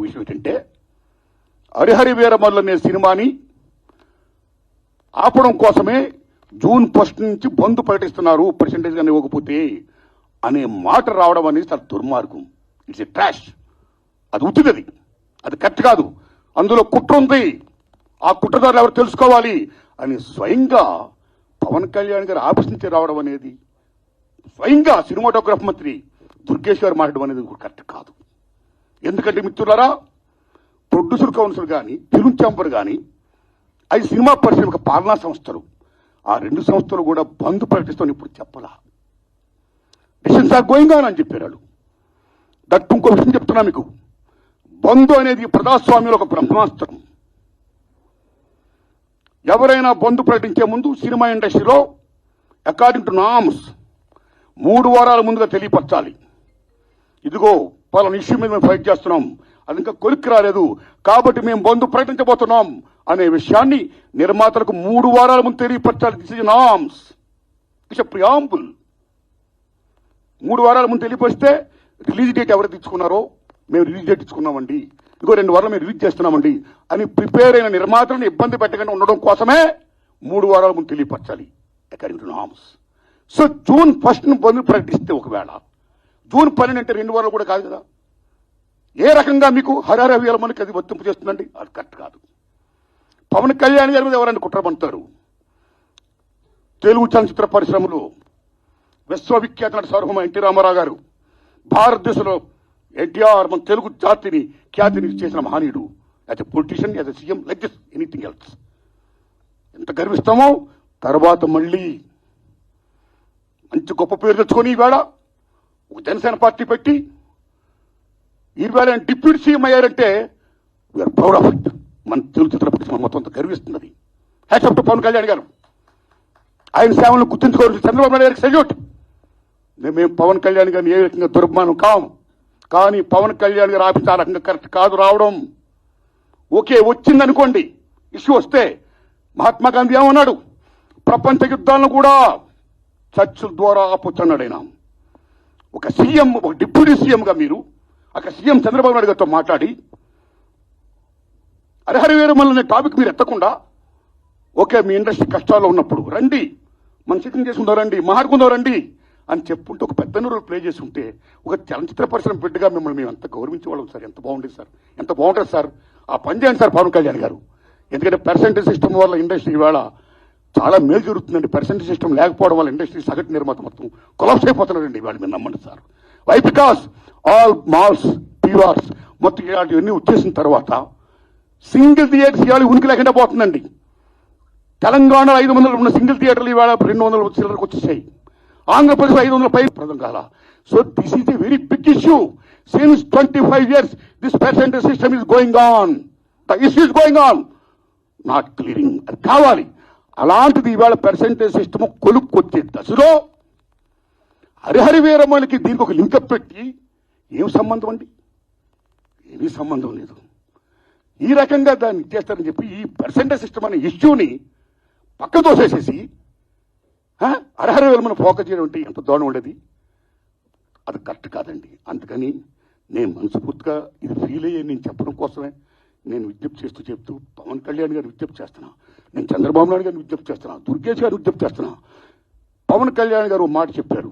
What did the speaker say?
విషయం ఏంటంటే హరిహర వీరమల్లు అనే సినిమాని ఆపడం కోసమే జూన్ 1 నుంచి బంద్ ప్రకటిస్తున్నారు పర్సెంటేజ్ కానీ ఇవ్వకపోతే అనే మాట రావడం అనేది చాలా దుర్మార్గం. It's a trash. అది ఉత్తిది, అది కరెక్ట్ కాదు. అందులో కుట్ర ఉంది. ఆ కుట్రదారులు ఎవరు తెలుసుకోవాలి అని స్వయంగా పవన్ కళ్యాణ్ గారు ఆఫీస్ నుంచి రావడం అనేది, స్వయంగా సినిమాటోగ్రఫీ మంత్రి దుర్గేష్ గారు మాట్లాడడం అనేది కరెక్ట్ కాదు. ఎందుకంటే మిత్రులారా, ప్రొడ్యూసర్ కౌన్సిల్ కానీ, ఫిల్మ్ ఛాంబర్ కానీ, అది సినిమా పరిశ్రమ పాలనా సంస్థలు, ఆ 2 సంస్థలు కూడా బంద్ ప్రకటిస్తామని ఇప్పుడు చెప్పాలా. డిసిషన్స్ ఆర్ గోయింగ్ ఆన్ అని చెప్పారు వాళ్ళు. దట్ ఇంకో విషయం చెప్తున్నా మీకు, బంద్ అనేది ప్రజాస్వామ్యంలో ఒక బ్రహ్మాస్త్రం. ఎవరైనా బంద్ ప్రకటించే ముందు సినిమా ఇండస్ట్రీలో అకార్డింగ్ టు నామ్స్ 3 వారాల ముందుగా తెలియపరచాలి. ఇదిగో పలానా ఇష్యూ మీద మేము ఫైట్ చేస్తున్నాం, అది ఇంకా కొలిక్కి రాలేదు కాబట్టి మేము బంద్ ప్రకటించబోతున్నాం అనే విషయాన్ని నిర్మాతలకు 3 వారాల ముందు తెలియపరచాలి. This is norms, it's a preamble. 3 వారాల ముందు తెలియపరిస్తే రిలీజ్ డేట్ ఎవరు తెచ్చుకున్నారో, మేము రిలీజ్ డేట్ ఇచ్చుకున్నామండి, ఇంకో 2 వారాలు మేము రిలీజ్ చేస్తున్నామండి అని ప్రిపేర్ అయిన నిర్మాతలను ఇబ్బంది పెట్టకుండా ఉండడం కోసమే 3 వారాల ముందు తెలియపరచాలి according to norms. So June 1 bandh ప్రకటిస్తే ఒకవేళ జూన్ 12 అంటే 2 వారాలు కూడా కాదు కదా. ఏ రకంగా మీకు హరిహర వీరమల్లుకి అది వర్తింపు చేస్తుందండి? అది కరెక్ట్ కాదు. పవన్ కళ్యాణ్ గారి మీద ఎవరైనా కుట్రపడతారు. తెలుగు చలనచిత్ర పరిశ్రమలో విశ్వవిఖ్యాత నట సార్వభౌమ ఎన్టీ రామారావు గారు, భారతదేశంలో ఎన్టీఆర్ మన తెలుగు జాతిని ఖ్యాతిని చేసిన మహనీయుడు. As a politician, as a CM, like this anything else. ఎంత గర్విస్తామో. తర్వాత మళ్ళీ మంచి గొప్ప పేరు తెచ్చుకొని ఈవేళ ఒక జనసేన పార్టీ పెట్టి ఈవేళ డిప్యూటీ సీఎం అయ్యారంటే వీఆర్ ప్రౌడ్ ఆఫ్ ఇట్. మన తెలుగు చిత్ర పరిశ్రమ మొత్తం అంతా గర్విస్తున్నది. Hats off to Pawan Kalyan garu. ఆయన సేవలను గుర్తుంచుకోవాల్సిన చంద్రబాబు నాయుడు గారికి సెల్యూట్. మేము పవన్ కళ్యాణ్ గారిని ఏ రకంగా దుర్మానం కాము, కానీ పవన్ కళ్యాణ్ గారు ఆఫీస్ ఆ రకంగా కరెక్ట్ కాదు రావడం. ఓకే, వచ్చిందనుకోండి, ఇష్యూ వస్తే మహాత్మా గాంధీ ఏమన్నాడు? ప్రపంచ యుద్ధాలను కూడా చర్చల ద్వారా ఆపొచ్చన్నాడు ఆయన. ఒక సీఎం, ఒక డిప్యూటీ సీఎంగా మీరు అక్కడ సీఎం చంద్రబాబు నాయుడు గారితో మాట్లాడి హరిహర వీరమల్లు అనే టాపిక్ మీరు ఎత్తకుండా, ఓకే మీ ఇండస్ట్రీ కష్టాల్లో ఉన్నప్పుడు రండి, మనం సిట్టింగ్ చేసుకుందాం రండి, మాట్లాడుకుందాం రండి అని చెప్పుంటే ఒక పెద్ద రోల్ ప్లే చేసి ఉంటే ఒక చలనచిత్ర పరిశ్రమ బిడ్డగా మిమ్మల్ని మేము ఎంత గౌరవించేవాళ్ళం సార్. ఎంత బాగుండేది సార్, ఎంత బాగుంటుంది సార్. ఆ పని చేయండి సార్ పవన్ కళ్యాణ్ గారు. ఎందుకంటే పర్సెంటేజ్ సిస్టమ్ వల్ల ఇండస్ట్రీ ఇవాళ చాలా మేలు జరుగుతుందండి. పర్సెంటేజ్ సిస్టమ్ లేకపోవడం వల్ల ఇండస్ట్రీ సగటు నిర్మాత మొత్తం కొలాప్స్ అయిపోతున్నారండి ఇవాళ. మీరు నమ్మండి sir. Why? Because all malls, PRs మొత్తం ఇలాంటివన్నీ వచ్చేసిన తర్వాత సింగిల్ థియేటర్స్ ఇవాళ ఉనికి లేకుండా పోతుందండి. తెలంగాణలో 500 ఉన్న సింగిల్ థియేటర్లు ఇవాళ 200 చిల్లరకు వచ్చేసాయి. ఆంధ్రప్రదేశ్ 500 పై ప్రజం కాల. So this is a very big issue. Since 25 years this percentage system is going on. The issue is going on, not clearing. అది కావాలి. అలాంటిది ఇవాళ పర్సెంటేజ్ సిస్టమ్ కొలుక్కొచ్చే దశలో హరిహర వీరమల్లుకి దీనికి ఒక లింకప్ పెట్టి ఏం సంబంధం అండి? ఏమీ సంబంధం లేదు. ఈ రకంగా దాన్ని చేస్తారని చెప్పి ఈ పర్సెంటేజ్ సిస్టమ్ అనే ఇష్యూని పక్క తోసేసేసి హరిహర వీరమల్లు ఫోకస్ చేయడం అంటే ఎంత దూరం ఉండేది. అది కరెక్ట్ కాదండి. అందుకని నేను మనస్ఫూర్తిగా ఇది ఫీల్ అయ్యే నేను చెప్పడం కోసమే నేను విజ్ఞప్తి చెప్తూ పవన్ కళ్యాణ్ గారిని విజ్ఞప్తి చేస్తున్నా, నేను చంద్రబాబు నాయుడు గారిని విజ్ఞప్తి చేస్తున్నా, దుర్గేష్ గారిని విజ్ఞప్తి చేస్తున్నా. పవన్ కళ్యాణ్ గారు మాట చెప్పారు,